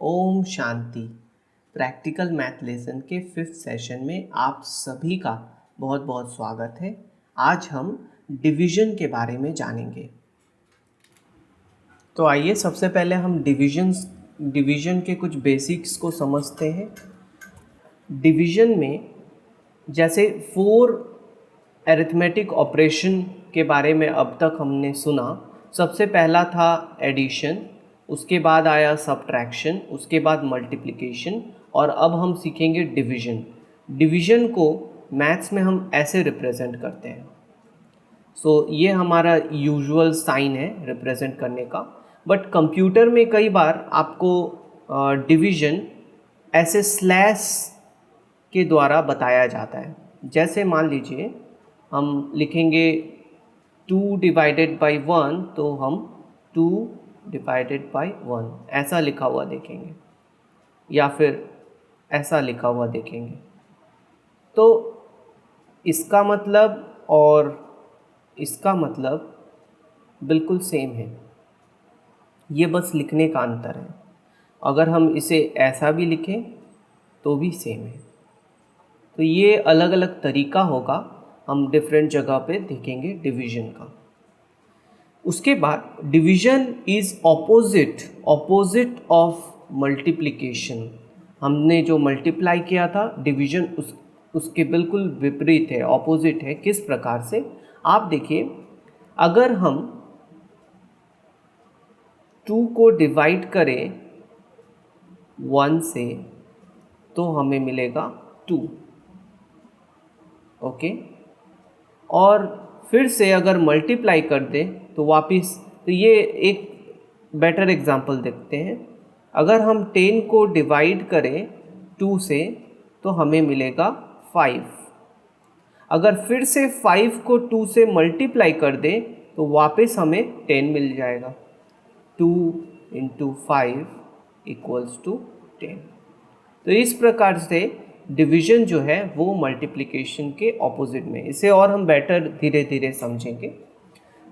Om Shanti. Practical math lesson के 5th session में आप सभी का बहुत बहुत स्वागत है। आज हम डिवीज़न के बारे में जानेंगे। तो आइए सबसे पहले हम डिवीज़न के कुछ बेसिक्स को समझते हैं। डिवीज़न में जैसे 4 अरिथमेटिक ऑपरेशन के बारे में अब तक हमने सुना। सबसे पहला था एडिशन, उसके बाद आया सब्ट्रैक्शन, उसके बाद मल्टीप्लिकेशन और अब हम सीखेंगे डिवीज़न। डिवीज़न को मैथ्स में हम ऐसे रिप्रेजेंट करते हैं। ये हमारा यूजुअल साइन है रिप्रेजेंट करने का, बट कंप्यूटर में कई बार आपको डिवीज़न ऐसे स्लैश के द्वारा बताया जाता है। जैसे मान लीजिए हम लिखेंगे 2 डिवाइडेड बाई 1, तो हम 2 डिवाइडेड बाई 1 ऐसा लिखा हुआ देखेंगे या फिर ऐसा लिखा हुआ देखेंगे। तो इसका मतलब और इसका मतलब बिल्कुल सेम है, ये बस लिखने का अंतर है। अगर हम इसे ऐसा भी लिखें तो भी सेम है। तो ये अलग अलग तरीका होगा, हम डिफरेंट जगह पे देखेंगे डिवीज़न का। उसके बाद division is opposite of multiplication. हमने जो मल्टीप्लाई किया था, डिवीज़न उसके बिल्कुल विपरीत है, ऑपोजिट है। किस प्रकार से? आप देखिए, अगर हम 2 को डिवाइड करें 1 से तो हमें मिलेगा 2, ओके। और फिर से अगर मल्टीप्लाई कर दें तो वापस, तो ये एक बेटर एग्जांपल देखते हैं। अगर हम 10 को डिवाइड करें 2 से तो हमें मिलेगा 5। अगर फिर से 5 को 2 से मल्टीप्लाई कर दें तो वापस हमें 10 मिल जाएगा। 2 × 5 = 10। तो इस प्रकार से डिवीज़न जो है वो मल्टीप्लिकेशन के ऑपोजिट में। इसे और हम बेटर धीरे धीरे समझेंगे।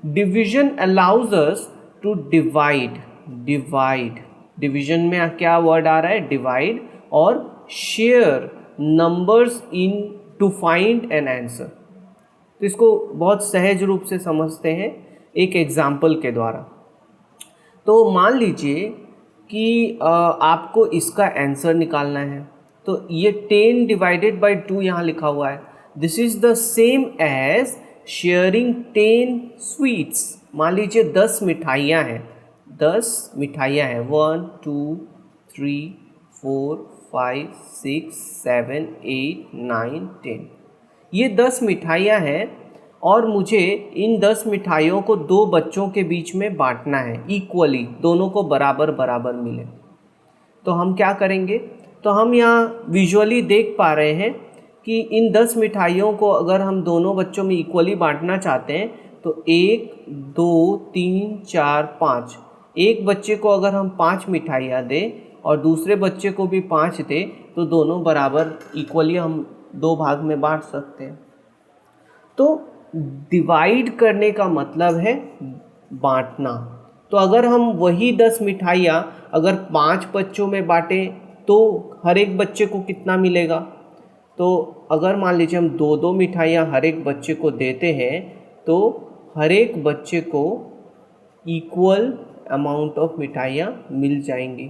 Division allows us to divide. Division में क्या वर्ड आ रहा है? डिवाइड। और share numbers in to find an answer. तो इसको बहुत सहज रूप से समझते हैं एक एग्जाम्पल के द्वारा। तो मान लीजिए कि आपको इसका आंसर निकालना है। तो ये 10 डिवाइडेड बाई 2 यहाँ लिखा हुआ है। This is the same as sharing 10 sweets. मान लीजिए 10 मिठाइयाँ हैं। 10 मिठाइयाँ हैं, 1 2 3 4 5 6 7 8 9 10। ये 10 मिठाइयाँ हैं और मुझे इन 10 मिठाइयों को 2 बच्चों के बीच में बांटना है इक्वली, दोनों को बराबर बराबर मिले। तो हम क्या करेंगे? तो हम यहाँ विजुअली देख पा रहे हैं कि इन 10 मिठाइयों को अगर हम दोनों बच्चों में इक्वली बांटना चाहते हैं तो 1 2 3 4 5, एक बच्चे को अगर हम 5 मिठाइयाँ दें और दूसरे बच्चे को भी 5 दें तो दोनों बराबर इक्वली हम 2 भाग में बांट सकते हैं। तो डिवाइड करने का मतलब है बांटना। तो अगर हम वही 10 मिठाइयाँ अगर 5 बच्चों में बांटें तो हर एक बच्चे को कितना मिलेगा? तो अगर मान लीजिए हम 2-2 मिठाइयाँ हर एक बच्चे को देते हैं तो हर एक बच्चे को इक्वल अमाउंट ऑफ मिठाइयाँ मिल जाएंगी।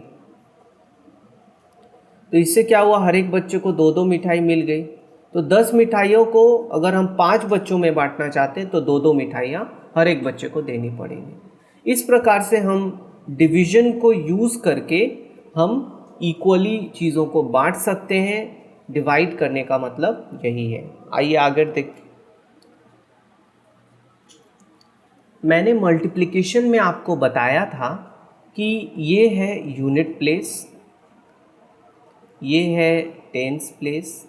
तो इससे क्या हुआ? हर एक बच्चे को 2-2 मिठाई मिल गई। तो 10 मिठाइयों को अगर हम 5 बच्चों में बांटना चाहते हैं तो 2-2 मिठाइयाँ हर एक बच्चे को देनी पड़ेंगी। इस प्रकार से हम डिवीज़न को यूज़ करके हम इक्वली चीज़ों को बांट सकते हैं। डिवाइड करने का मतलब यही है। आइए आगे देखते। मैंने मल्टीप्लिकेशन में आपको बताया था कि ये है यूनिट प्लेस, ये है टेंस प्लेस,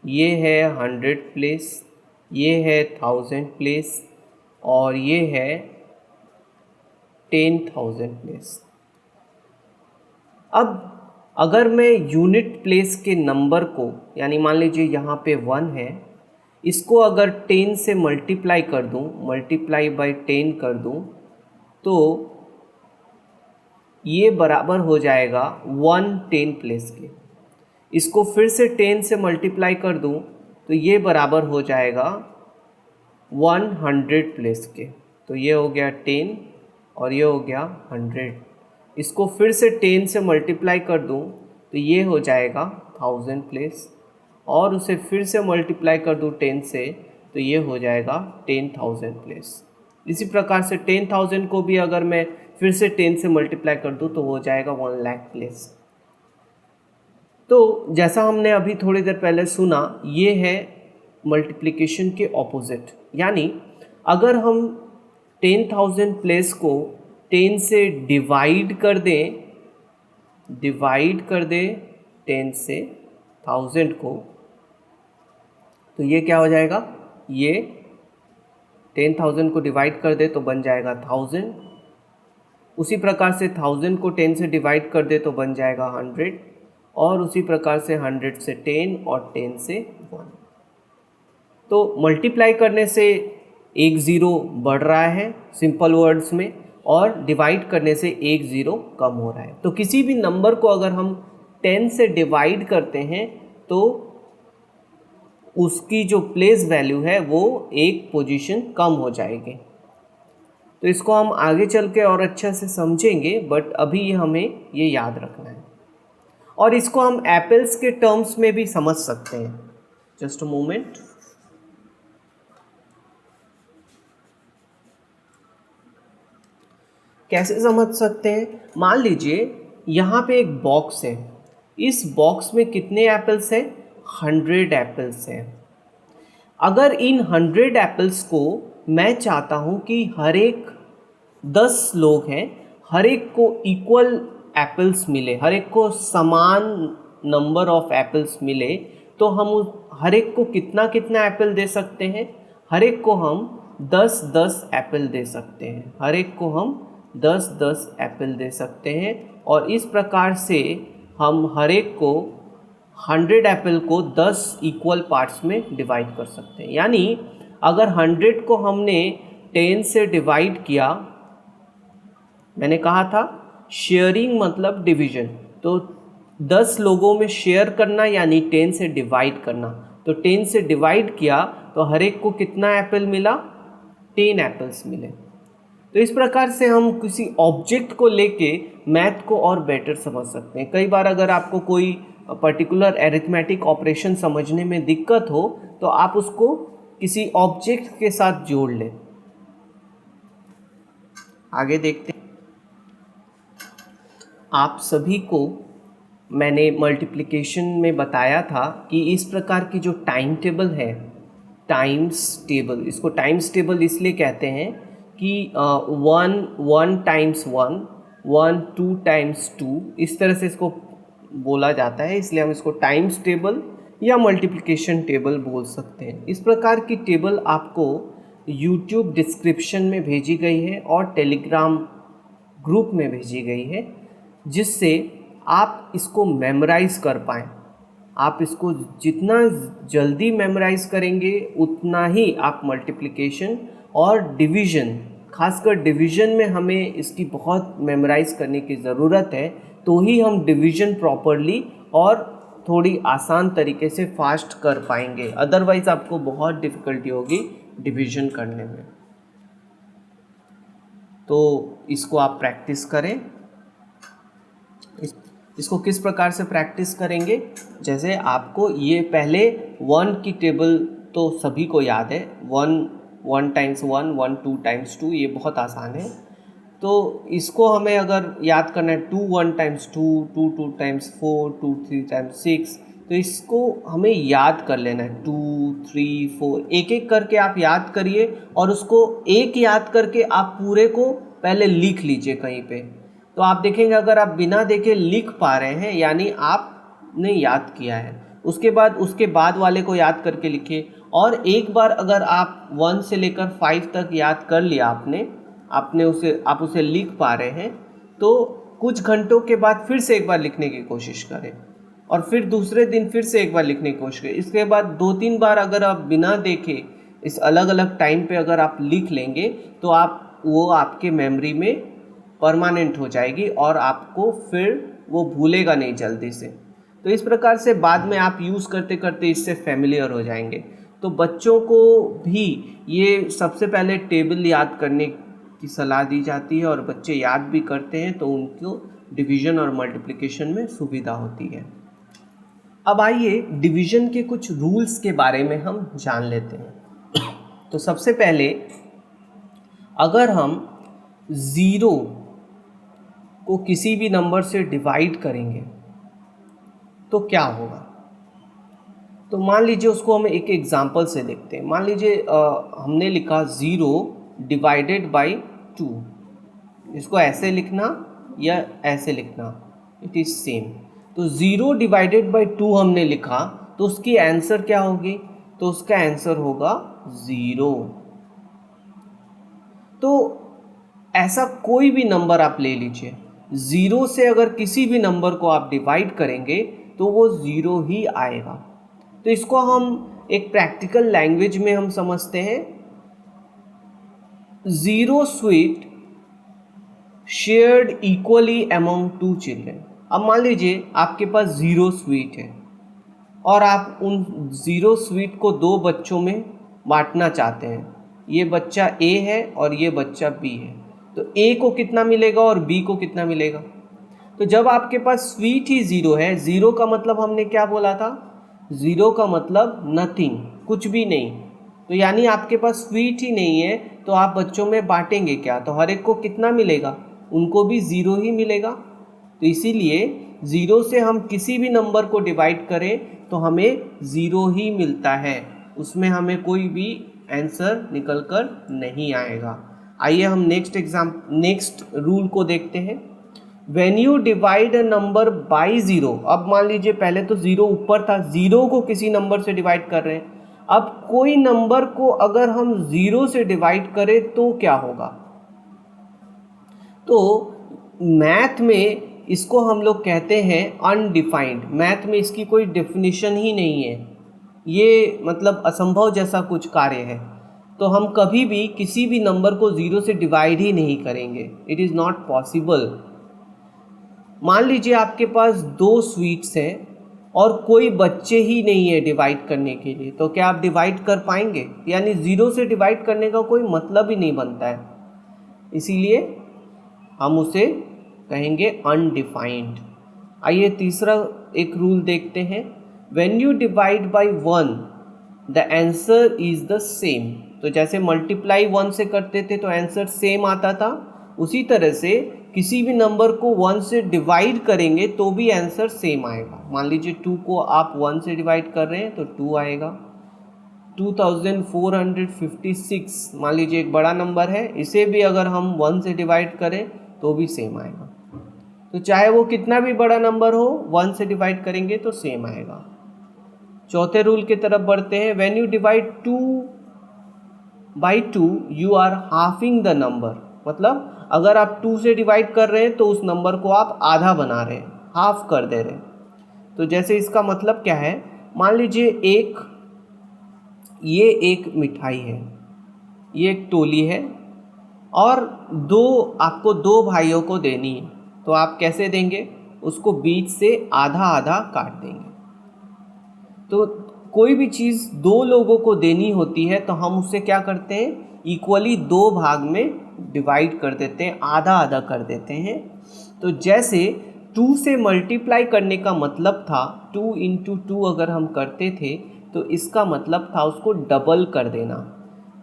ये है 100 प्लेस, ये है 1000 प्लेस और ये है 10,000 प्लेस। अब अगर मैं यूनिट प्लेस के नंबर को, यानी मान लीजिए यहाँ पे 1 है, इसको अगर 10 से मल्टीप्लाई कर दूँ, मल्टीप्लाई बाई 10 कर दूँ, तो ये बराबर हो जाएगा 110 प्लेस के। इसको फिर से 10 से मल्टीप्लाई कर दूं तो ये बराबर हो जाएगा 100 प्लेस के। तो ये हो गया 10 और ये हो गया 100। इसको फिर से 10 से मल्टीप्लाई कर दूं तो ये हो जाएगा 1000 प्लेस, और उसे फिर से मल्टीप्लाई कर दूं 10 से तो ये हो जाएगा 10,000 प्लेस। इसी प्रकार से 10,000 को भी अगर मैं फिर से 10 से मल्टीप्लाई कर दूं तो हो जाएगा 1 लाख प्लेस। तो जैसा हमने अभी थोड़ी देर पहले सुना, ये है मल्टीप्लिकेशन के ऑपोजिट। यानी अगर हम 10,000 प्लेस को 10 से डिवाइड कर दें 10 से 1000 को, तो ये क्या हो जाएगा, ये 10,000 को डिवाइड कर दे तो बन जाएगा 1000। उसी प्रकार से 1000 को 10 से डिवाइड कर दे तो बन जाएगा 100, और उसी प्रकार से 100 से 10 और 10 से 1। तो मल्टीप्लाई करने से एक ज़ीरो बढ़ रहा है सिंपल वर्ड्स में, और डिवाइड करने से एक ज़ीरो कम हो रहा है। तो किसी भी नंबर को अगर हम 10 से डिवाइड करते हैं तो उसकी जो प्लेस वैल्यू है वो एक पोजीशन कम हो जाएगी। तो इसको हम आगे चल के और अच्छा से समझेंगे, बट अभी हमें ये याद रखना है। और इसको हम एप्पल्स के टर्म्स में भी समझ सकते हैं। Just a moment. कैसे समझ सकते हैं? मान लीजिए यहाँ पे एक बॉक्स है, इस बॉक्स में कितने एप्पल्स हैं? 100 एप्पल्स हैं। अगर इन 100 एप्पल्स को मैं चाहता हूँ कि हर एक 10 लोग हैं, हर एक को इक्वल एप्पल्स मिले, हर एक को समान नंबर ऑफ एप्पल्स मिले, तो हम उस हर एक को कितना कितना एप्पल दे सकते हैं? हर एक को हम 10-10 एप्पल दे सकते हैं। हर एक को हम 10-10 एप्पल दे सकते हैं, और इस प्रकार से हम हर एक को 100 एप्पल को 10 इक्वल पार्ट्स में डिवाइड कर सकते हैं। यानी अगर 100 को हमने 10 से डिवाइड किया, मैंने कहा था शेयरिंग मतलब डिवीजन, तो 10 लोगों में शेयर करना यानी 10 से डिवाइड करना। तो 10 से डिवाइड किया तो हर एक को कितना एप्पल मिला? 10 एप्पल्स मिले। तो इस प्रकार से हम किसी ऑब्जेक्ट को लेके मैथ को और बेटर समझ सकते हैं। कई बार अगर आपको कोई पर्टिकुलर एरिथमेटिक ऑपरेशन समझने में दिक्कत हो तो आप उसको किसी ऑब्जेक्ट के साथ जोड़ लें। आगे देखते हैं। आप सभी को मैंने मल्टीप्लिकेशन में बताया था कि इस प्रकार की जो टाइम टेबल है, टाइम्स टेबल, इसको टाइम्स टेबल इसलिए कहते हैं कि 1 टाइम्स 1, 2 टाइम्स 2, इस तरह से इसको बोला जाता है, इसलिए हम इसको टाइम्स टेबल या मल्टीप्लिकेशन टेबल बोल सकते हैं। इस प्रकार की टेबल आपको यूट्यूब डिस्क्रिप्शन में भेजी गई है और टेलीग्राम ग्रुप में भेजी गई है, जिससे आप इसको मेमोराइज़ कर पाएँ। आप इसको जितना जल्दी मेमोराइज करेंगे उतना ही आप मल्टीप्लिकेशन और डिवीज़न, खासकर डिवीज़न में हमें इसकी बहुत मेमोराइज करने की ज़रूरत है, तो ही हम डिवीज़न प्रॉपरली और थोड़ी आसान तरीके से फास्ट कर पाएंगे। अदरवाइज़ आपको बहुत डिफ़िकल्टी होगी डिवीज़न करने में। तो इसको आप प्रैक्टिस करें। इसको किस प्रकार से प्रैक्टिस करेंगे? जैसे आपको ये पहले 1 की टेबल तो सभी को याद है, 1 टाइम्स 1, 2 टाइम्स 2, ये बहुत आसान है। तो इसको हमें अगर याद करना है 2 1 टाइम्स 2, 2 टाइम्स 4, 2 3 टाइम्स 6, तो इसको हमें याद कर लेना है 2 3 4, एक एक करके आप याद करिए, और उसको एक याद करके आप पूरे को पहले लिख लीजिए कहीं पे। तो आप देखेंगे अगर आप बिना देखे लिख पा रहे हैं यानी आपने याद किया है। उसके बाद वाले को याद करके लिखिए, और एक बार अगर आप 1 से लेकर 5 तक याद कर लिया आप उसे लिख पा रहे हैं, तो कुछ घंटों के बाद फिर से एक बार लिखने की कोशिश करें, और फिर दूसरे दिन फिर से एक बार लिखने की कोशिश करें। इसके बाद 2-3 बार अगर आप बिना देखे इस अलग अलग टाइम पे अगर आप लिख लेंगे तो वो आपके मेमोरी में परमानेंट हो जाएगी और आपको फिर वो भूलेगा नहीं जल्दी से। तो इस प्रकार से बाद में आप यूज़ करते करते इससे फेमिलियर हो जाएंगे। तो बच्चों को भी ये सबसे पहले टेबल याद करने की सलाह दी जाती है और बच्चे याद भी करते हैं तो उनको डिवीज़न और मल्टीप्लिकेशन में सुविधा होती है। अब आइए डिवीज़न के कुछ रूल्स के बारे में हम जान लेते हैं। तो सबसे पहले अगर हम 0 को किसी भी नंबर से डिवाइड करेंगे तो क्या होगा। तो मान लीजिए उसको हम एक एग्जांपल से देखते हैं। मान लीजिए हमने लिखा 0 डिवाइडेड बाई 2। इसको ऐसे लिखना या ऐसे लिखना, इट इज़ सेम। तो 0 डिवाइडेड बाई 2 हमने लिखा तो उसकी आंसर क्या होगी, तो उसका आंसर होगा 0। तो ऐसा कोई भी नंबर आप ले लीजिए, 0 से अगर किसी भी नंबर को आप डिवाइड करेंगे तो वो 0 ही आएगा। तो इसको हम एक प्रैक्टिकल लैंग्वेज में हम समझते हैं, 0 sweet shared equally among 2 children. अब मान लीजिए आपके पास 0 स्वीट है और आप उन 0 स्वीट को 2 बच्चों में बांटना चाहते हैं। ये बच्चा A है और ये बच्चा B है। तो A को कितना मिलेगा और B को कितना मिलेगा। तो जब आपके पास स्वीट ही 0 है, 0 का मतलब हमने क्या बोला था, 0 का मतलब नथिंग, कुछ भी नहीं। तो यानी आपके पास स्वीट ही नहीं है तो आप बच्चों में बांटेंगे क्या, तो हर एक को कितना मिलेगा, उनको भी 0 ही मिलेगा। तो इसीलिए 0 से हम किसी भी नंबर को डिवाइड करें तो हमें 0 ही मिलता है, उसमें हमें कोई भी आंसर निकल कर नहीं आएगा। आइए हम नेक्स्ट रूल को देखते हैं। When you divide a number by 0। अब मान लीजिए पहले तो 0 ऊपर था, 0 को किसी नंबर से डिवाइड कर रहे हैं। अब कोई नंबर को अगर हम 0 से डिवाइड करें तो क्या होगा। तो मैथ में इसको हम लोग कहते हैं अनडिफाइंड। मैथ में इसकी कोई डेफिनेशन ही नहीं है, ये मतलब असंभव जैसा कुछ कार्य है। तो हम कभी भी किसी भी नंबर को 0 से डिवाइड ही नहीं करेंगे, इट इज़ नॉट पॉसिबल। मान लीजिए आपके पास 2 स्वीट्स हैं और कोई बच्चे ही नहीं है डिवाइड करने के लिए, तो क्या आप डिवाइड कर पाएंगे, यानी 0 से डिवाइड करने का कोई मतलब ही नहीं बनता है, इसीलिए हम उसे कहेंगे अनडिफाइंड। आइए तीसरा एक रूल देखते हैं। When you divide by 1 the answer is the same. तो जैसे मल्टीप्लाई 1 से करते थे तो आंसर सेम आता था, उसी तरह से किसी भी नंबर को 1 से डिवाइड करेंगे तो भी आंसर सेम आएगा। मान लीजिए 2 को आप 1 से डिवाइड कर रहे हैं तो 2 आएगा। 2456 मान लीजिए एक बड़ा नंबर है, इसे भी अगर हम 1 से डिवाइड करें तो भी सेम आएगा। तो चाहे वो कितना भी बड़ा नंबर हो, 1 से डिवाइड करेंगे तो सेम आएगा। चौथे रूल की तरफ बढ़ते हैं। When you divide 2 by 2 you are halving the number. मतलब अगर आप 2 से डिवाइड कर रहे हैं तो उस नंबर को आप आधा बना रहे हैं, हाफ कर दे रहे हैं। तो जैसे इसका मतलब क्या है, मान लीजिए ये एक मिठाई है, ये एक टोली है और आपको 2 भाइयों को देनी है, तो आप कैसे देंगे, उसको बीच से आधा आधा काट देंगे। तो कोई भी चीज़ 2 लोगों को देनी होती है तो हम उससे क्या करते हैं, इक्वली 2 भाग में डिवाइड कर देते हैं, आधा आधा कर देते हैं। तो जैसे 2 से मल्टीप्लाई करने का मतलब था 2 इंटू 2 अगर हम करते थे तो इसका मतलब था उसको डबल कर देना।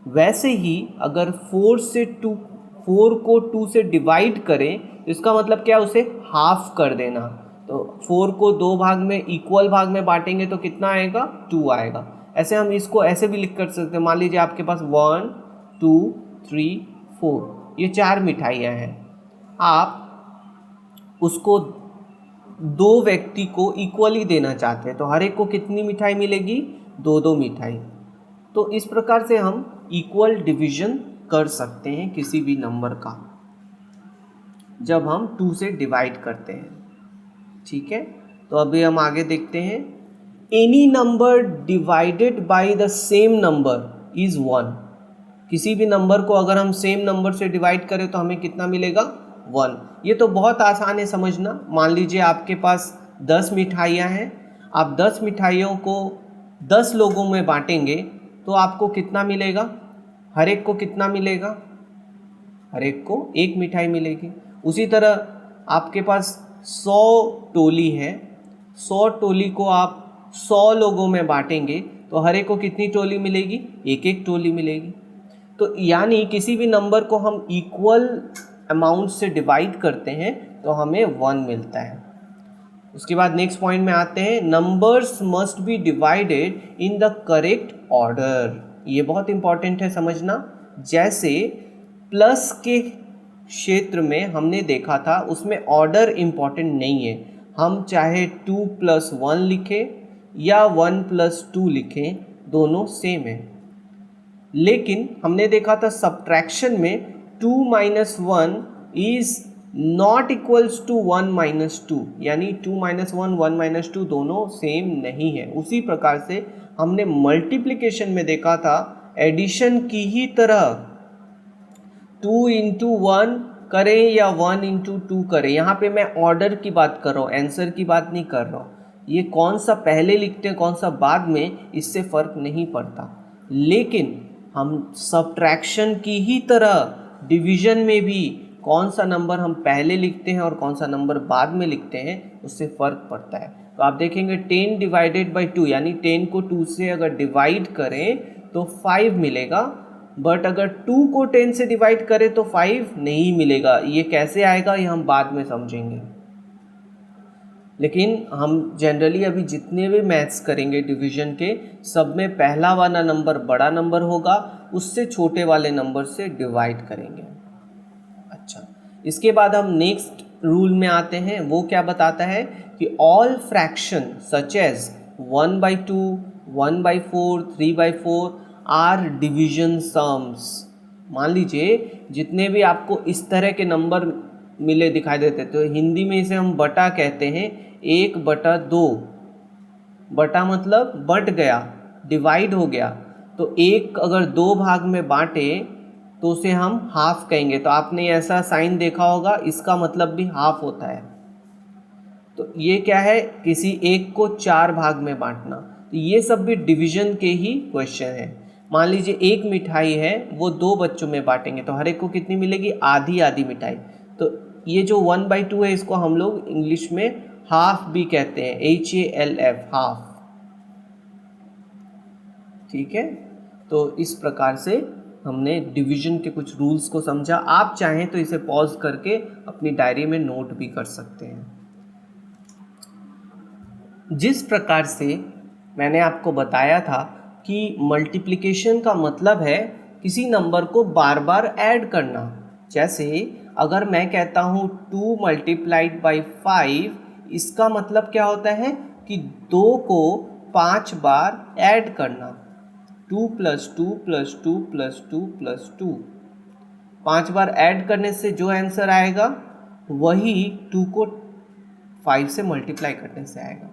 वैसे ही अगर 4 को 2 से डिवाइड करें तो इसका मतलब क्या है, उसे हाफ कर देना। तो 4 को 2 भाग में इक्वल भाग में बांटेंगे तो कितना आएगा, 2 आएगा। ऐसे हम इसको ऐसे भी लिख कर सकते हैं। मान लीजिए आपके पास 1 2 3 4 ये 4 मिठाइयाँ हैं, आप उसको 2 व्यक्ति को इक्वली देना चाहते हैं तो हर एक को कितनी मिठाई मिलेगी, 2 मिठाई। तो इस प्रकार से हम इक्वल डिवीजन कर सकते हैं किसी भी नंबर का जब हम 2 से डिवाइड करते हैं। ठीक है, तो अभी हम आगे देखते हैं। Any number divided by the same number is 1। किसी भी नंबर को अगर हम सेम नंबर से डिवाइड करें तो हमें कितना मिलेगा, 1। ये तो बहुत आसान है समझना। मान लीजिए आपके पास 10 मिठाइयाँ हैं, आप 10 मिठाइयों को 10 लोगों में बांटेंगे तो आपको कितना मिलेगा? हर एक को कितना मिलेगा? हर एक को एक मिठाई मिलेगी। उसी तरह आपके पास 100 टोली है, 100 टोली को आप 100 लोगों में बांटेंगे तो हर एक को कितनी टोली मिलेगी? एक एक टोली मिलेगी। तो यानी किसी भी नंबर को हम इक्वल अमाउंट से डिवाइड करते हैं तो हमें 1 मिलता है। उसके बाद नेक्स्ट पॉइंट में आते हैं, numbers must be divided in the correct order. ये बहुत इंपॉर्टेंट है समझना। जैसे प्लस के क्षेत्र में हमने देखा था, उसमें ऑर्डर इम्पॉर्टेंट नहीं है। हम चाहे 2 + 1 लिखें या 1 + 2 लिखें, दोनों सेम है। लेकिन हमने देखा था सब्ट्रैक्शन में 2 - 1 इज नॉट इक्वल्स टू 1 - 2, यानी 2 - 1 1 - 2 दोनों सेम नहीं है। उसी प्रकार से हमने मल्टीप्लिकेशन में देखा था एडिशन की ही तरह 2 × 1 करें या 1 × 2 करें, यहाँ पे मैं ऑर्डर की बात कर रहा हूँ, आंसर की बात नहीं कर रहा हूँ। ये कौन सा पहले लिखते हैं कौन सा बाद में, इससे फ़र्क नहीं पड़ता। लेकिन हम सब्ट्रैक्शन की ही तरह डिवीज़न में भी कौन सा नंबर हम पहले लिखते हैं और कौन सा नंबर बाद में लिखते हैं, उससे फ़र्क पड़ता है। तो आप देखेंगे 10 / 2, यानी 10 को 2 से अगर डिवाइड करें तो 5 मिलेगा, बट अगर 2 को 10 से डिवाइड करें तो 5 नहीं मिलेगा। ये कैसे आएगा ये हम बाद में समझेंगे। लेकिन हम जनरली अभी जितने भी मैथ्स करेंगे डिवीज़न के, सब में पहला वाला नंबर बड़ा नंबर होगा, उससे छोटे वाले नंबर से डिवाइड करेंगे। अच्छा, इसके बाद हम नेक्स्ट रूल में आते हैं। वो क्या बताता है कि all fraction such as 1/2, 1/4, 3/4 are division sums. मान लीजिए जितने भी आपको इस तरह के नंबर मिले दिखाई देते, तो हिंदी में इसे हम बटा कहते हैं। 1/2, बटा मतलब बट गया, डिवाइड हो गया। तो एक अगर 2 भाग में बांटे तो उसे हम हाफ कहेंगे। तो आपने ऐसा साइन देखा होगा, इसका मतलब भी हाफ होता है। तो ये क्या है, किसी एक को 4 भाग में बांटना। तो ये सब भी डिवीजन के ही क्वेश्चन है। मान लीजिए एक मिठाई है, वो 2 बच्चों में बांटेंगे तो हर एक को कितनी मिलेगी? आधी आधी मिठाई। तो ये जो 1/2 है, इसको हम लोग इंग्लिश में हाफ भी कहते हैं, HALF, हाफ। ठीक है, तो इस प्रकार से हमने डिवीजन के कुछ रूल्स को समझा। आप चाहें तो इसे पॉज करके अपनी डायरी में नोट भी कर सकते हैं। जिस प्रकार से मैंने आपको बताया था कि मल्टीप्लिकेशन का मतलब है किसी नंबर को बार बार ऐड करना। जैसे अगर मैं कहता हूँ 2 × 5, इसका मतलब क्या होता है कि 2 को 5 बार ऐड करना। 2 + 2 + 2 + 2 + 2, 5 बार ऐड करने से जो आंसर आएगा वही 2 को 5 से मल्टीप्लाई करने से आएगा।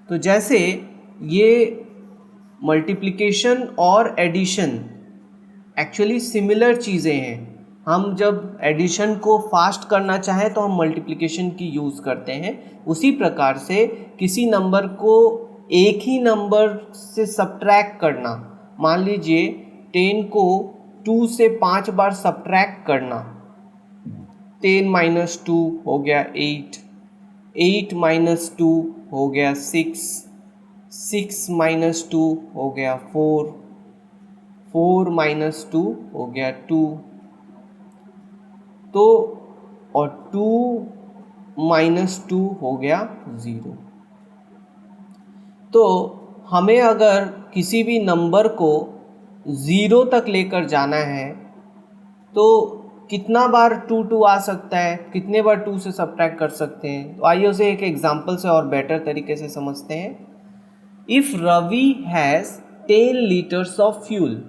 तो जैसे ये मल्टीप्लिकेशन और एडिशन एक्चुअली सिमिलर चीज़ें हैं। हम जब एडिशन को फास्ट करना चाहें तो हम मल्टीप्लिकेशन की यूज़ करते हैं। उसी प्रकार से किसी नंबर को एक ही नंबर से सब्ट्रैक्ट करना, मान लीजिए 10 को 2 से 5 बार सब्ट्रैक्ट करना, 10 - 2 हो गया 8, 8 - 2 हो गया 6, 6 - 2 हो गया 4, 4 - 2 हो गया 2, तो और 2 - 2 हो गया 0। तो हमें अगर किसी भी नंबर को 0 तक लेकर जाना है तो कितना बार 2 आ सकता है, कितने बार 2 से सब्ट्रैक्ट कर सकते हैं। तो आइए उसे एक एग्जांपल से और बेटर तरीके से समझते हैं। If Ravi has 10 litres of fuel,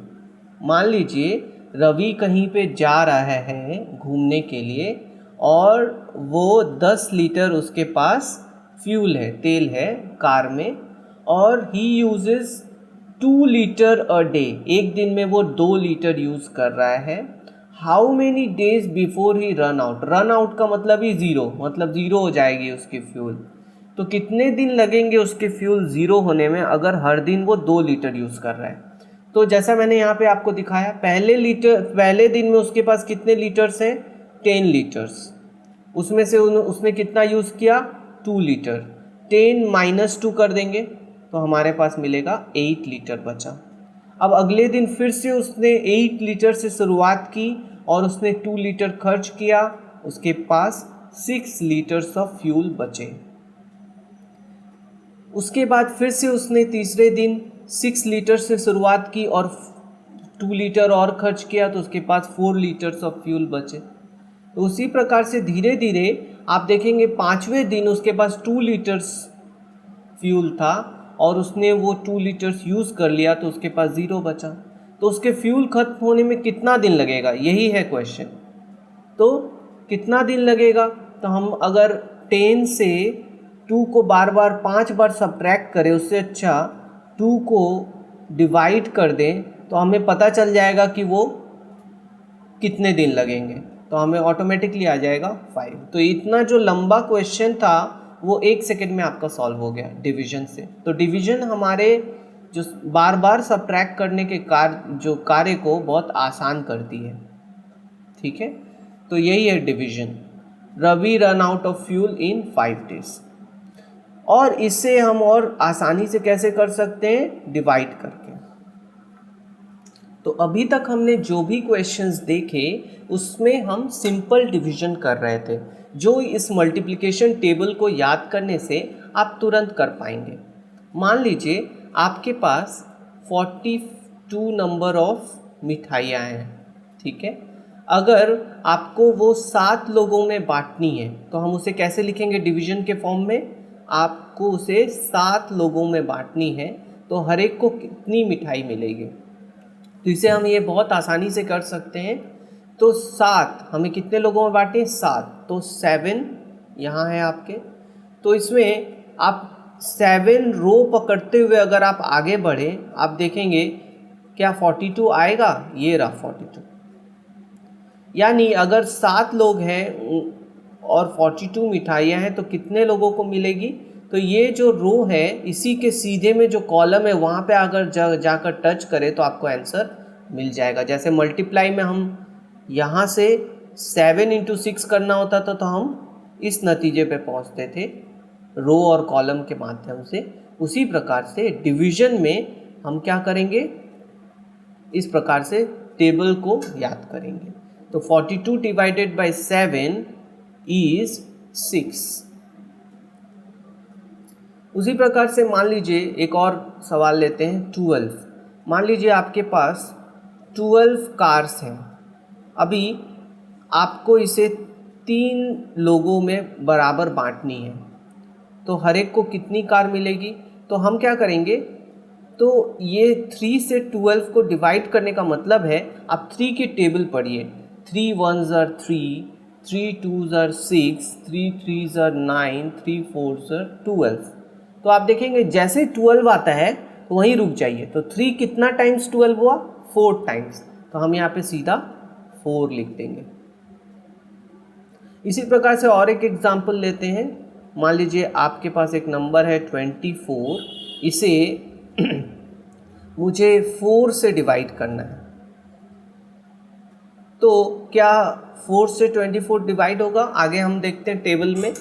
मान लीजिए रवि कहीं पे जा रहा है घूमने के लिए और वो 10 लीटर उसके पास फ्यूल है, तेल है कार में, और he uses 2 litre a day, एक दिन में वो 2 लीटर यूज़ कर रहा है। How many days before he run out, run out का मतलब ही ज़ीरो, मतलब ज़ीरो हो जाएगी उसकी फ्यूल। तो कितने दिन लगेंगे उसके फ्यूल ज़ीरो होने में अगर हर दिन वो 2 लीटर यूज़ कर रहा है। तो जैसा मैंने यहाँ पे आपको दिखाया, पहले दिन में उसके पास कितने लीटर्स हैं, 10 लीटर्स। उसमें से उसने कितना यूज़ किया, 2 लीटर। 10 माइनस 2 कर देंगे तो हमारे पास मिलेगा 8 लीटर बचा। अब अगले दिन फिर से उसने 8 लीटर से शुरुआत की और उसने 2 लीटर खर्च किया, उसके पास 6 लीटर्स ऑफ फ्यूल बचे। उसके बाद फिर से उसने तीसरे दिन 6 लीटर से शुरुआत की और 2 लीटर और खर्च किया तो उसके पास 4 लीटर्स ऑफ फ्यूल बचे। तो उसी प्रकार से धीरे धीरे आप देखेंगे 5वें दिन उसके पास 2 लीटर्स फ्यूल था और उसने वो 2 लीटर्स यूज़ कर लिया तो उसके पास 0 बचा। तो उसके फ्यूल खत्म होने में कितना दिन लगेगा, यही है क्वेश्चन। तो कितना दिन लगेगा, तो हम अगर 10 से 2 को बार बार 5 बार सब्ट्रैक्ट करें, उससे अच्छा 2 को डिवाइड कर दें तो हमें पता चल जाएगा कि वो कितने दिन लगेंगे, तो हमें ऑटोमेटिकली आ जाएगा 5। तो इतना जो लंबा क्वेश्चन था वो 1 सेकेंड में आपका सॉल्व हो गया डिवीजन से। तो डिवीजन हमारे जो बार बार सब्ट्रैक्ट करने के कार्य को बहुत आसान करती है। ठीक है, तो यही है division. Ravi run out of fuel in 5 days. और इससे हम और आसानी से कैसे कर सकते हैं, डिवाइड करके। तो अभी तक हमने जो भी क्वेश्चंस देखे उसमें हम सिंपल डिवीजन कर रहे थे, जो इस मल्टीप्लिकेशन टेबल को याद करने से आप तुरंत कर पाएंगे। मान लीजिए आपके पास 42 नंबर ऑफ मिठाइयाँ हैं, ठीक है। अगर आपको वो 7 लोगों में बांटनी है तो हम उसे कैसे लिखेंगे डिवीजन के फॉर्म में, आपको उसे 7 लोगों में बांटनी है तो हर एक को कितनी मिठाई मिलेगी। तो इसे हम ये बहुत आसानी से कर सकते हैं। तो 7 हमें कितने लोगों में बांटे, 7, तो 7 यहाँ है आपके। तो इसमें आप 7 रो पकड़ते हुए अगर आप आगे बढ़े, आप देखेंगे क्या 42 आएगा, ये रहा 42। यानी अगर 7 लोग हैं और 42 मिठाइयाँ हैं तो कितने लोगों को मिलेगी, तो ये जो रो है इसी के सीधे में जो कॉलम है वहाँ पे अगर जाकर टच करें तो आपको आंसर मिल जाएगा। जैसे मल्टीप्लाई में हम यहाँ से 7 × 6 करना होता था तो हम इस नतीजे पे पहुँचते थे रो और कॉलम के माध्यम से, उसी प्रकार से डिवीजन में हम क्या करेंगे, इस प्रकार से टेबल को याद करेंगे। तो 42 डिवाइडेड बाय 7 इज 6। उसी प्रकार से मान लीजिए एक और सवाल लेते हैं 12। मान लीजिए आपके पास 12 कार्स हैं। अभी आपको इसे 3 लोगों में बराबर बांटनी है तो हर एक को कितनी कार मिलेगी। तो हम क्या करेंगे, तो ये 3 से 12 को डिवाइड करने का मतलब है आप 3 की टेबल पढ़िए। 3 1s are 3, 3 2s are 6, 3 3s are 9, 3 4s are 12। तो आप देखेंगे जैसे 12 आता है तो वहीं रुक जाइए। तो 3 कितना टाइम्स 12 हुआ, 4 टाइम्स, तो हम यहाँ पे सीधा 4 लिख देंगे। इसी प्रकार से और एक एग्जाम्पल लेते हैं। मान लीजिए आपके पास एक नंबर है 24, इसे मुझे 4 से डिवाइड करना है। तो क्या 4 से 24 डिवाइड होगा, आगे हम देखते हैं टेबल में।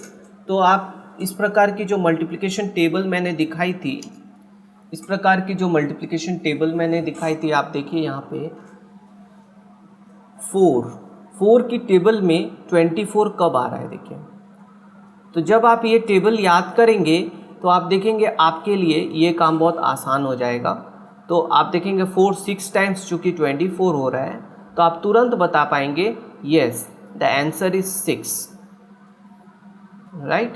तो आप इस प्रकार की जो मल्टीप्लिकेशन टेबल मैंने दिखाई थी, आप देखिए यहाँ पे 4 की टेबल में 24 कब आ रहा है, देखिए। तो जब आप ये टेबल याद करेंगे तो आप देखेंगे आपके लिए ये काम बहुत आसान हो जाएगा। तो आप देखेंगे 4 6 टाइम्स चूँकि 24 हो रहा है तो आप तुरंत बता पाएंगे yes the answer is 6, right.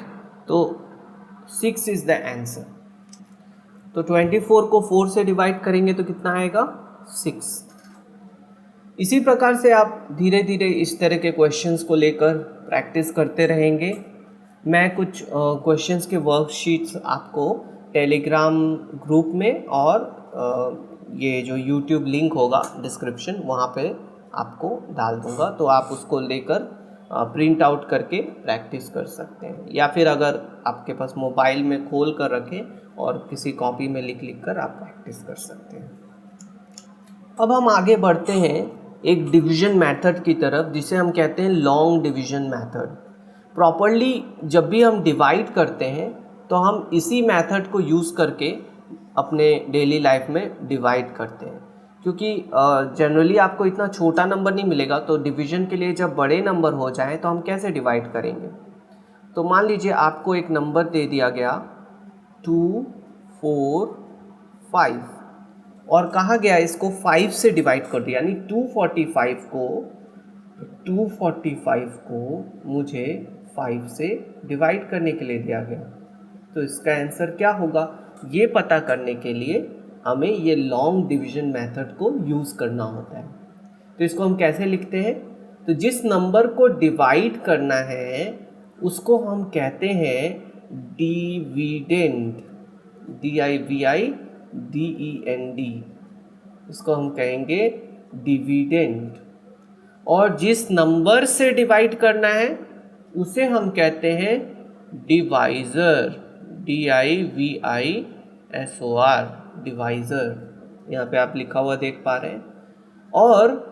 तो 6 इज द आंसर। तो 24 को 4 से डिवाइड करेंगे तो कितना आएगा, 6। इसी प्रकार से आप धीरे धीरे इस तरह के क्वेश्चंस को लेकर प्रैक्टिस करते रहेंगे। मैं कुछ क्वेश्चंस के वर्कशीट्स आपको टेलीग्राम ग्रुप में और ये जो यूट्यूब लिंक होगा डिस्क्रिप्शन वहाँ पे आपको डाल दूंगा, तो आप उसको लेकर प्रिंट आउट करके प्रैक्टिस कर सकते हैं, या फिर अगर आपके पास मोबाइल में खोल कर रखें और किसी कॉपी में लिख लिख कर आप प्रैक्टिस कर सकते हैं। अब हम आगे बढ़ते हैं एक डिवीजन मेथड की तरफ, जिसे हम कहते हैं लॉन्ग डिवीजन मेथड। प्रॉपरली जब भी हम डिवाइड करते हैं तो हम इसी मेथड को यूज़ करके अपने डेली लाइफ में डिवाइड करते हैं, क्योंकि जनरली आपको इतना छोटा नंबर नहीं मिलेगा, तो डिवीजन के लिए जब बड़े नंबर हो जाए तो हम कैसे डिवाइड करेंगे। तो मान लीजिए आपको एक नंबर दे दिया गया 2, 4, 5 और कहा गया इसको 5 से डिवाइड कर दिया, यानी 245 को मुझे 5 से डिवाइड करने के लिए दिया गया। तो इसका आंसर क्या होगा, ये पता करने के लिए हमें ये लॉन्ग डिवीजन मेथड को यूज़ करना होता है। तो इसको हम कैसे लिखते हैं, तो जिस नंबर को डिवाइड करना है उसको हम कहते हैं डिविडेंड, DIVIDEND, इसको हम कहेंगे डिविडेंड। और जिस नंबर से डिवाइड करना है उसे हम कहते हैं डिवाइज़र, DIVISOR, डिवाइज़र। यहाँ पे आप लिखा हुआ देख पा रहे हैं। और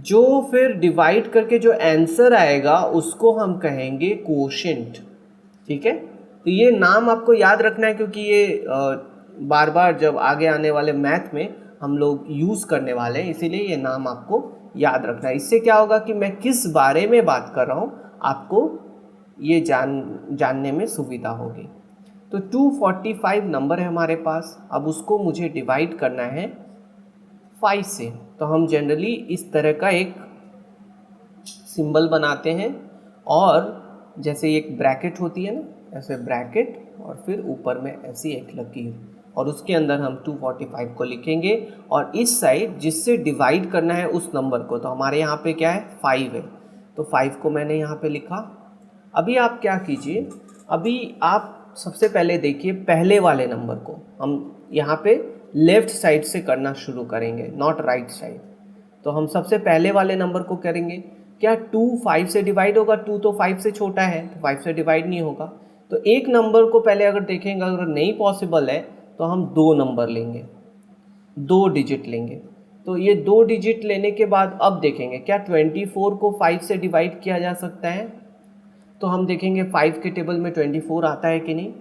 जो फिर डिवाइड करके जो आंसर आएगा उसको हम कहेंगे कोशेंट। ठीक है, तो ये नाम आपको याद रखना है, क्योंकि ये बार बार जब आगे आने वाले मैथ में हम लोग यूज़ करने वाले हैं, इसीलिए ये नाम आपको याद रखना है। इससे क्या होगा कि मैं किस बारे में बात कर रहा हूँ आपको ये जानने में सुविधा होगी। तो 245 नंबर है हमारे पास, अब उसको मुझे डिवाइड करना है 5 से। तो हम जनरली इस तरह का एक सिंबल बनाते हैं, और जैसे एक ब्रैकेट होती है ना, ऐसे ब्रैकेट और फिर ऊपर में ऐसी एक लकीर, और उसके अंदर हम 245 को लिखेंगे। और इस साइड जिससे डिवाइड करना है उस नंबर को, तो हमारे यहाँ पे क्या है 5 है, तो 5 को मैंने यहाँ पे लिखा। अभी आप क्या कीजिए, अभी आप सबसे पहले देखिए पहले वाले नंबर को हम यहाँ पे लेफ़्ट साइड से करना शुरू करेंगे, नॉट राइट साइड। तो हम सबसे पहले वाले नंबर को करेंगे। क्या 2 5 से डिवाइड होगा? 2 तो 5 से छोटा है, तो 5 से डिवाइड नहीं होगा। तो एक नंबर को पहले अगर देखेंगे, अगर नहीं पॉसिबल है तो हम 2 नंबर लेंगे, 2 डिजिट लेंगे। तो ये 2 डिजिट लेने के बाद अब देखेंगे क्या 24 को 5 से डिवाइड किया जा सकता है। तो हम देखेंगे 5 के टेबल में 24 आता है कि नहीं।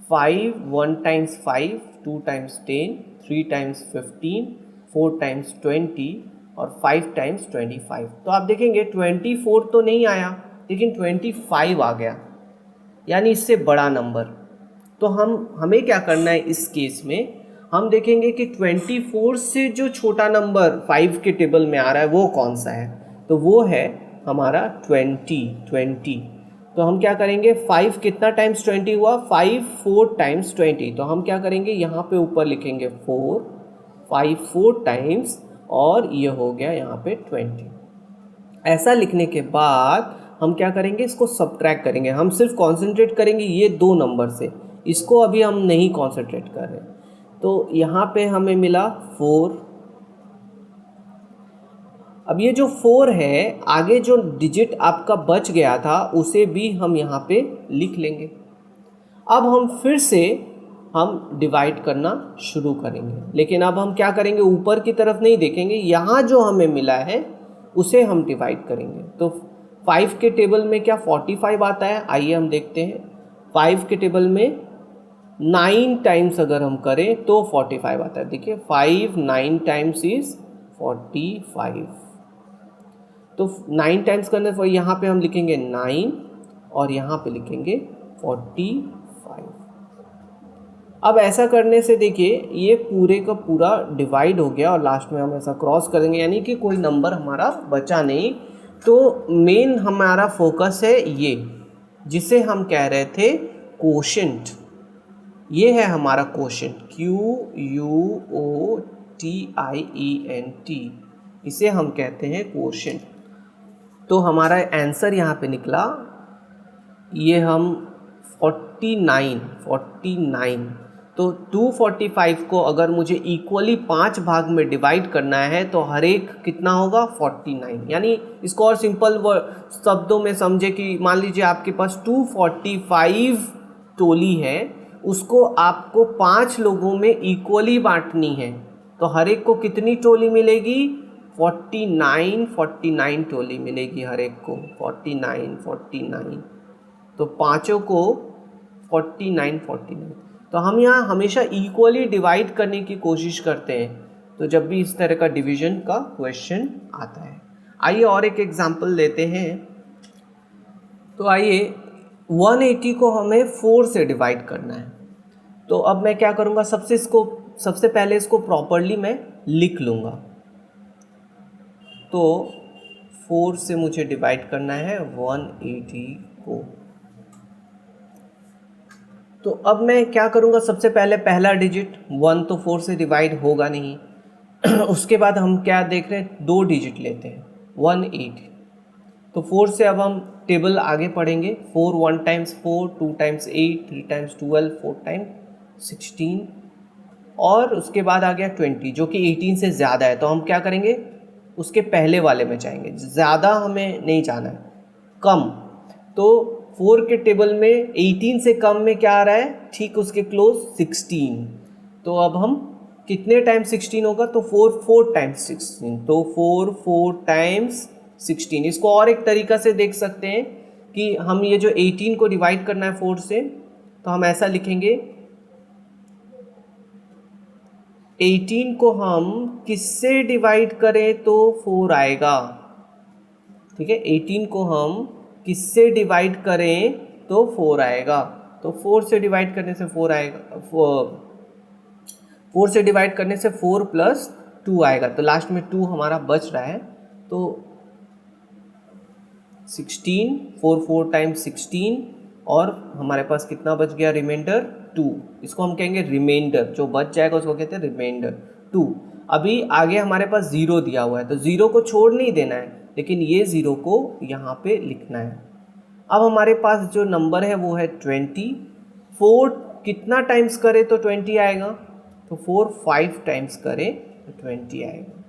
5 1 टाइम्स 5, 2 टाइम्स 10, 3 टाइम्स 15, 4 टाइम्स 20 और 5 टाइम्स 25। तो आप देखेंगे 24 तो नहीं आया, लेकिन 25 आ गया, यानी इससे बड़ा नंबर। तो हमें क्या करना है इस केस में, हम देखेंगे कि 24 से जो छोटा नंबर 5 के टेबल में आ रहा है वो कौन सा है। तो वो है हमारा 20। तो हम क्या करेंगे, 5 कितना टाइम्स 20 हुआ, 5 4 टाइम्स 20। तो हम क्या करेंगे, यहाँ पे ऊपर लिखेंगे 4, 5 4 टाइम्स, और ये हो गया यहाँ पे 20। ऐसा लिखने के बाद हम क्या करेंगे, इसको सब्ट्रैक्ट करेंगे। हम सिर्फ कॉन्सेंट्रेट करेंगे ये 2 नंबर से, इसको अभी हम नहीं कॉन्सेंट्रेट कर रहे। तो यहाँ पे हमें मिला 4। अब ये जो 4 है, आगे जो डिजिट आपका बच गया था उसे भी हम यहाँ पे लिख लेंगे। अब हम फिर से हम डिवाइड करना शुरू करेंगे, लेकिन अब हम क्या करेंगे, ऊपर की तरफ नहीं देखेंगे, यहाँ जो हमें मिला है उसे हम डिवाइड करेंगे। तो 5 के टेबल में क्या 45 आता है, आइए हम देखते हैं। 5 के टेबल में 9 टाइम्स अगर हम करें तो 45 आता है। देखिए 5 9 टाइम्स इज 45। तो 9 टाइम्स करने पर यहाँ पे हम लिखेंगे 9 और यहाँ पे लिखेंगे 45। अब ऐसा करने से देखिए ये पूरे का पूरा डिवाइड हो गया, और लास्ट में हम ऐसा क्रॉस करेंगे, यानी कि कोई नंबर हमारा बचा नहीं। तो मेन हमारा फोकस है ये, जिसे हम कह रहे थे कोशेंट। ये है हमारा कोशेंट, QUOTIENT, इसे हम कहते हैं कोशेंट। तो हमारा आंसर यहाँ पे निकला, ये हम 49 तो 245 को अगर मुझे इक्वली 5 भाग में डिवाइड करना है तो हर एक कितना होगा 49। यानी इसको और सिंपल शब्दों में समझे कि मान लीजिए आपके पास 245 टोली है, उसको आपको 5 लोगों में इक्वली बांटनी है, तो हर एक को कितनी टोली मिलेगी 49 टोली मिलेगी हर एक को 49। तो पाँचों को 49। तो हम यहाँ हमेशा इक्वली डिवाइड करने की कोशिश करते हैं तो जब भी इस तरह का डिवीजन का क्वेश्चन आता है। आइए और एक एग्जांपल लेते हैं। तो आइए 180 को हमें 4 से डिवाइड करना है। तो अब मैं क्या करूँगा, सबसे पहले इसको प्रॉपरली मैं लिख लूँगा। तो 4 से मुझे डिवाइड करना है 180 को। तो अब मैं क्या करूँगा, सबसे पहले पहला डिजिट 1 तो 4 से डिवाइड होगा नहीं। उसके बाद हम क्या देख रहे हैं, 2 डिजिट लेते हैं 180। तो 4 से अब हम टेबल आगे पढ़ेंगे। 4 1 टाइम्स 4, 2 टाइम्स 8, 3 टाइम्स 12, 4 टाइम्स 16 और उसके बाद आ गया 20 जो कि 18 से ज़्यादा है। तो हम क्या करेंगे, उसके पहले वाले में जाएंगे। ज़्यादा हमें नहीं जाना है, कम। तो 4 के टेबल में 18 से कम में क्या आ रहा है, ठीक उसके क्लोज 16। तो अब हम कितने टाइम्स 16 होगा, तो 4 टाइम्स 16। तो 4 टाइम्स 16। इसको और एक तरीका से देख सकते हैं कि हम ये जो 18 को डिवाइड करना है 4 से, तो हम ऐसा लिखेंगे 18 को हम किससे डिवाइड करें तो 4 आएगा। ठीक है, 18 को हम किससे डिवाइड करें तो 4 आएगा। तो 4 से डिवाइड करने से 4 आएगा, 4 से डिवाइड करने से 4 + 2 आएगा। तो लास्ट में 2 हमारा बच रहा है। तो 16, 4 टाइम्स 16 और हमारे पास कितना बच गया, रिमाइंडर 2। इसको हम कहेंगे रिमाइंडर, जो बच जाएगा उसको कहते हैं रिमाइंडर 2। अभी आगे हमारे पास 0 दिया हुआ है, तो 0 को छोड़ नहीं देना है, लेकिन ये 0 को यहाँ पे लिखना है। अब हमारे पास जो नंबर है वो है 20। 4 कितना टाइम्स करे तो 20 आएगा, तो 4 5 टाइम्स करे तो 20 आएगा।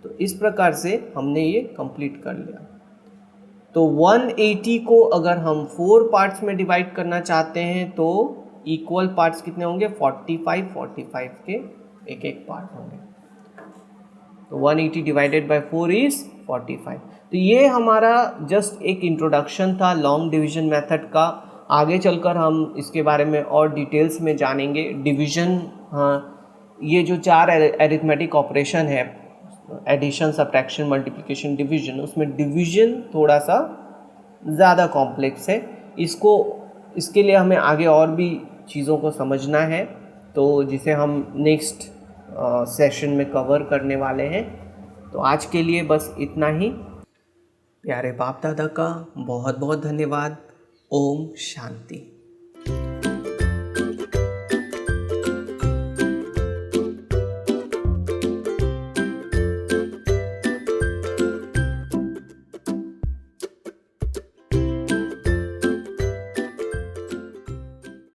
तो इस प्रकार से हमने ये कंप्लीट कर लिया। तो 180 को अगर हम 4 पार्ट्स में डिवाइड करना चाहते हैं तो इक्वल पार्ट्स कितने होंगे, 45 के एक पार्ट होंगे। तो 180 डिवाइडेड बाय 4 इज 45। तो ये हमारा जस्ट एक इंट्रोडक्शन था लॉन्ग डिवीजन मेथड का। आगे चलकर हम इसके बारे में और डिटेल्स में जानेंगे। डिवीजन, हाँ, ये जो 4 अरिथमेटिक ऑपरेशन है, एडिशन, सब्ट्रैक्शन, मल्टीप्लिकेशन, डिवीजन, उसमें डिवीजन थोड़ा सा ज़्यादा कॉम्प्लेक्स है। इसके लिए हमें आगे और भी चीज़ों को समझना है, तो जिसे हम नेक्स्ट सेशन में कवर करने वाले हैं। तो आज के लिए बस इतना ही। प्यारे बाप दादा का बहुत बहुत धन्यवाद। ओम शांति।